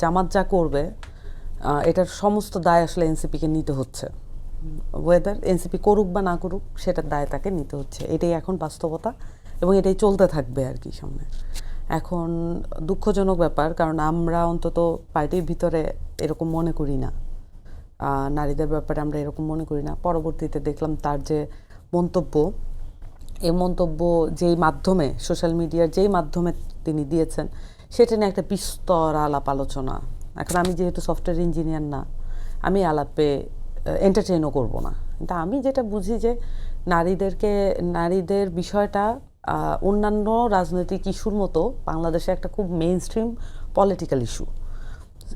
জামাত যা করবে এটার সমস্ত দায় আসলে এনসিপিকে নিতে হচ্ছে। ওয়েদার এনসিপি করুক বা না করুক সেটার দায় তাকে নিতে হচ্ছে, এটাই এখন বাস্তবতা এবং এটাই চলতে থাকবে আর কি সামনে। এখন দুঃখজনক ব্যাপার, কারণ আমরা অন্তত পার্টির ভিতরে এরকম মনে করি না, নারীদের ব্যাপারে আমরা এরকম মনে করি না। পরবর্তীতে দেখলাম তার যে মন্তব্য, এই মন্তব্য যেই মাধ্যমে, সোশ্যাল মিডিয়ার যেই মাধ্যমে তিনি দিয়েছেন, সেটা নিয়ে একটা বিস্তর আলাপ আলোচনা। এখন আমি যেহেতু সফটওয়্যার ইঞ্জিনিয়ার না, আমি আলাপে এন্টারটেইনও করব না। কিন্তু আমি যেটা বুঝি যে নারীদের বিষয়টা অন্যান্য রাজনৈতিক ইস্যুর মতো বাংলাদেশে একটা খুব মেইন স্ট্রিম পলিটিক্যাল ইস্যু,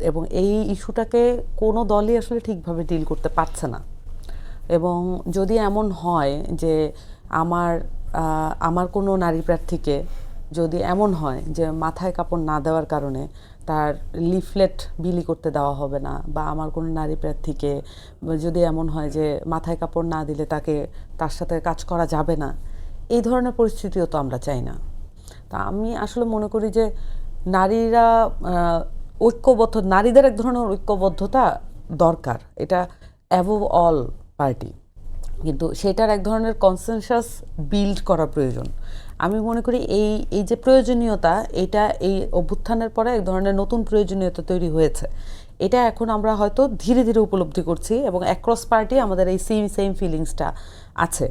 এবং এই ইস্যুটাকে কোনো দলই আসলে ঠিকভাবে ডিল করতে পারছে না। এবং যদি এমন হয় যে আমার কোনো নারী প্রার্থীকে যদি এমন হয় যে মাথায় কাপড় না দেওয়ার কারণে তার লিফলেট বিলি করতে দেওয়া হবে না, বা আমার কোনো নারী প্রার্থীকে যদি এমন হয় যে মাথায় কাপড় না দিলে তার সাথে কাজ করা যাবে না, এই ধরনের পরিস্থিতিও তো আমরা চাই না। তা আমি আসলে মনে করি যে নারীরা নারীদের এক ধরনের ঐক্যবদ্ধতা দরকার, এটা অ্যাবভ অল পার্টি, কিন্তু সেটার এক ধরনের কনসেনসাস বিল্ড করা প্রয়োজন। আমি মনে করি এই যে প্রয়োজনীয়তা, এই অভ্যুত্থানের পরে এক ধরনের নতুন প্রয়োজনীয়তা তৈরি হয়েছে। এটা এখন আমরা হয়তো ধীরে ধীরে উপলব্ধি করছি, এবং অ্যাক্রস পার্টি আমাদের এই সেম ফিলিংসটা আছে।